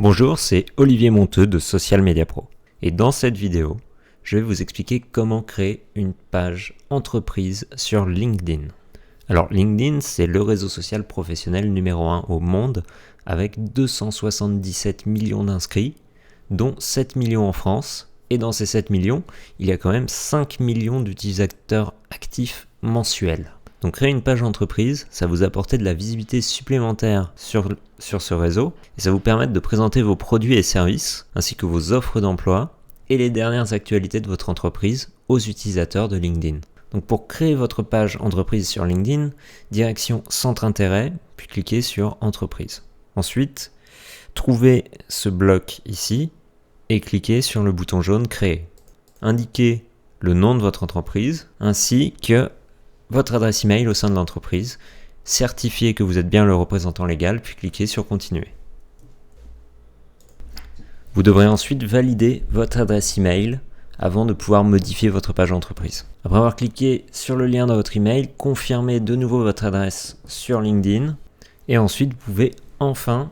Bonjour, c'est Olivier Monteux de Social Media Pro. Et dans cette vidéo, je vais vous expliquer comment créer une page entreprise sur LinkedIn. Alors LinkedIn, c'est le réseau social professionnel numéro 1 au monde avec 277 millions d'inscrits, dont 7 millions en France. Et dans ces 7 millions, il y a quand même 5 millions d'utilisateurs actifs mensuels. Donc créer une page entreprise, ça vous apporter de la visibilité supplémentaire sur ce réseau et ça vous permet de présenter vos produits et services ainsi que vos offres d'emploi et les dernières actualités de votre entreprise aux utilisateurs de LinkedIn. Donc pour créer votre page entreprise sur LinkedIn, direction centre intérêt, puis cliquez sur entreprise. Ensuite, trouvez ce bloc ici et cliquez sur le bouton jaune créer. Indiquez le nom de votre entreprise ainsi que votre adresse email au sein de l'entreprise, certifiez que vous êtes bien le représentant légal, puis cliquez sur continuer. Vous devrez ensuite valider votre adresse email avant de pouvoir modifier votre page entreprise. Après avoir cliqué sur le lien dans votre email, confirmez de nouveau votre adresse sur LinkedIn et ensuite vous pouvez enfin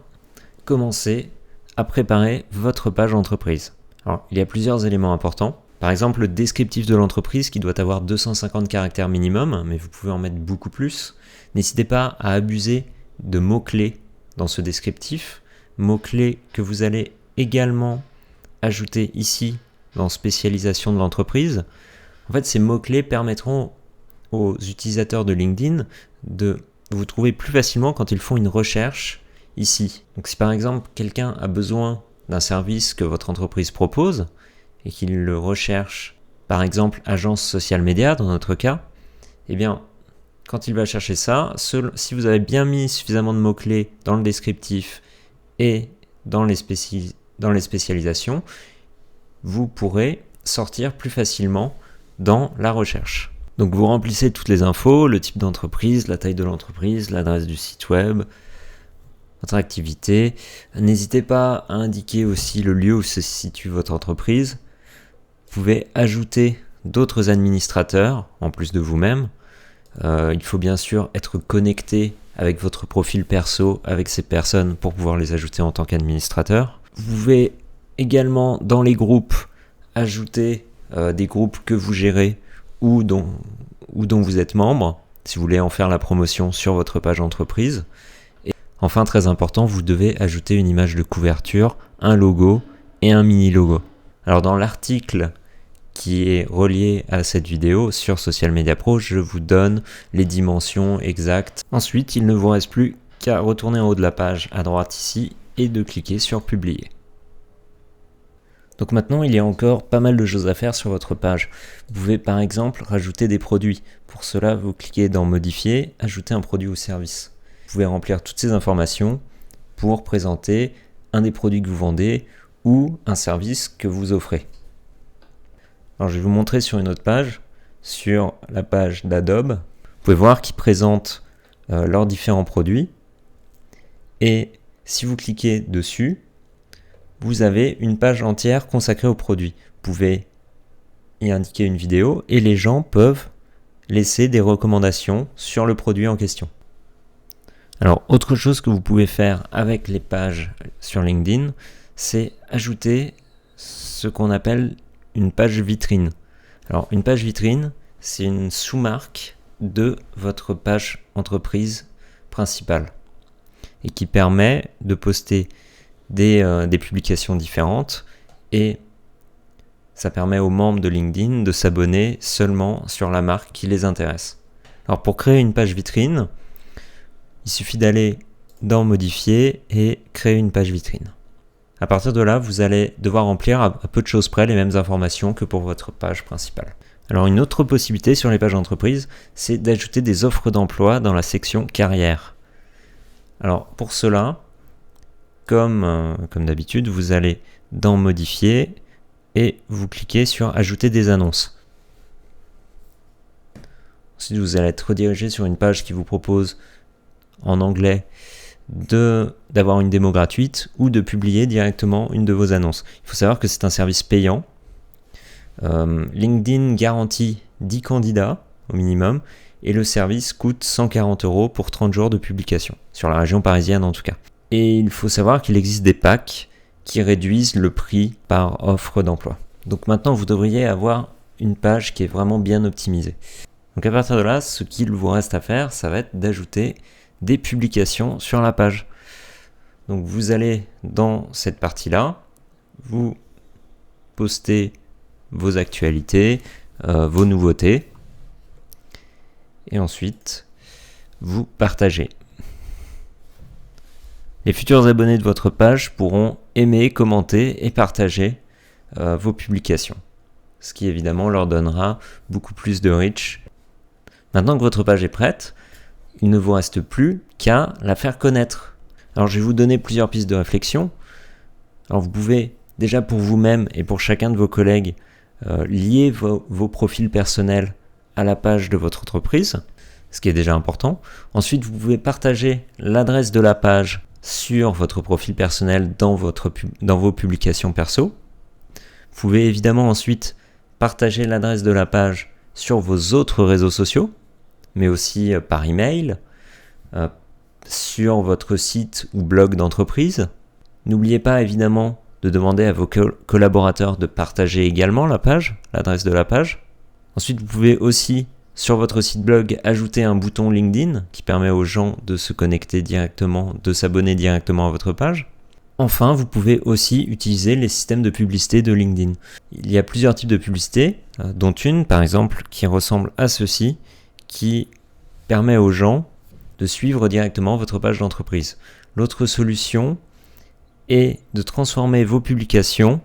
commencer à préparer votre page entreprise. Alors, il y a plusieurs éléments importants. Par exemple, le descriptif de l'entreprise qui doit avoir 250 caractères minimum, mais vous pouvez en mettre beaucoup plus. N'hésitez pas à abuser de mots-clés dans ce descriptif. Mots-clés que vous allez également ajouter ici dans spécialisation de l'entreprise. En fait, ces mots-clés permettront aux utilisateurs de LinkedIn de vous trouver plus facilement quand ils font une recherche ici. Donc si par exemple quelqu'un a besoin d'un service que votre entreprise propose, et qu'il le recherche, par exemple agence social media dans notre cas, eh bien, quand il va chercher ça, si vous avez bien mis suffisamment de mots-clés dans le descriptif et dans les spécialisations, vous pourrez sortir plus facilement dans la recherche. Donc vous remplissez toutes les infos, le type d'entreprise, la taille de l'entreprise, l'adresse du site web, votre activité. N'hésitez pas à indiquer aussi le lieu où se situe votre entreprise. Vous pouvez ajouter d'autres administrateurs en plus de vous-même. Il faut bien sûr être connecté avec votre profil perso, avec ces personnes pour pouvoir les ajouter en tant qu'administrateur. Vous pouvez également dans les groupes ajouter des groupes que vous gérez ou dont vous êtes membre, si vous voulez en faire la promotion sur votre page entreprise. Et enfin, très important, vous devez ajouter une image de couverture, un logo et un mini logo. Alors dans l'article qui est relié à cette vidéo sur Social Media Pro, je vous donne les dimensions exactes. Ensuite, il ne vous reste plus qu'à retourner en haut de la page à droite ici et de cliquer sur publier. Donc maintenant, il y a encore pas mal de choses à faire sur votre page. Vous pouvez par exemple rajouter des produits. Pour cela, vous cliquez dans modifier, ajouter un produit ou service. Vous pouvez remplir toutes ces informations pour présenter un des produits que vous vendez ou un service que vous offrez. Alors je vais vous montrer sur une autre page, sur la page d'Adobe. Vous pouvez voir qu'ils présentent leurs différents produits. Et si vous cliquez dessus, vous avez une page entière consacrée aux produits. Vous pouvez y indiquer une vidéo et les gens peuvent laisser des recommandations sur le produit en question. Alors autre chose que vous pouvez faire avec les pages sur LinkedIn, c'est ajouter ce qu'on appelle une page vitrine. Alors une page vitrine, c'est une sous-marque de votre page entreprise principale et qui permet de poster des publications différentes et ça permet aux membres de LinkedIn de s'abonner seulement sur la marque qui les intéresse. Alors pour créer une page vitrine, il suffit d'aller dans modifier et créer une page vitrine. À partir de là, vous allez devoir remplir à peu de choses près les mêmes informations que pour votre page principale. Alors une autre possibilité sur les pages d'entreprise, c'est d'ajouter des offres d'emploi dans la section carrière. Alors pour cela, comme d'habitude, vous allez dans modifier et vous cliquez sur ajouter des annonces. Ensuite, vous allez être redirigé sur une page qui vous propose en anglais d'avoir une démo gratuite ou de publier directement une de vos annonces. Il faut savoir que c'est un service payant. LinkedIn garantit 10 candidats au minimum et le service coûte 140 € pour 30 jours de publication, sur la région parisienne en tout cas. Et il faut savoir qu'il existe des packs qui réduisent le prix par offre d'emploi. Donc maintenant, vous devriez avoir une page qui est vraiment bien optimisée. Donc à partir de là, ce qu'il vous reste à faire, ça va être d'ajouter des publications sur la page. Donc vous allez dans cette partie-là, vous postez vos actualités, vos nouveautés, et ensuite vous partagez. Les futurs abonnés de votre page pourront aimer, commenter et partager vos publications, ce qui évidemment leur donnera beaucoup plus de reach. Maintenant que votre page est prête, il ne vous reste plus qu'à la faire connaître. Alors je vais vous donner plusieurs pistes de réflexion. Alors vous pouvez déjà pour vous-même et pour chacun de vos collègues lier vos profils personnels à la page de votre entreprise, ce qui est déjà important. Ensuite, vous pouvez partager l'adresse de la page sur votre profil personnel dans vos publications perso. Vous pouvez évidemment ensuite partager l'adresse de la page sur vos autres réseaux sociaux, mais aussi par email, sur votre site ou blog d'entreprise. N'oubliez pas évidemment de demander à vos collaborateurs de partager également la page, l'adresse de la page. Ensuite, vous pouvez aussi, sur votre site blog, ajouter un bouton LinkedIn qui permet aux gens de se connecter directement, de s'abonner directement à votre page. Enfin, vous pouvez aussi utiliser les systèmes de publicité de LinkedIn. Il y a plusieurs types de publicité, dont une, par exemple, qui ressemble à ceci, qui permet aux gens de suivre directement votre page d'entreprise. L'autre solution est de transformer vos publications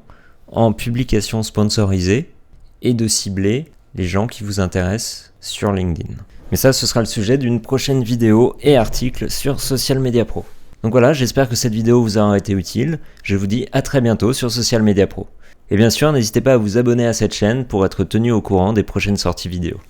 en publications sponsorisées et de cibler les gens qui vous intéressent sur LinkedIn. Mais ça, ce sera le sujet d'une prochaine vidéo et article sur Social Media Pro. Donc voilà, j'espère que cette vidéo vous aura été utile. Je vous dis à très bientôt sur Social Media Pro. Et bien sûr, n'hésitez pas à vous abonner à cette chaîne pour être tenu au courant des prochaines sorties vidéo.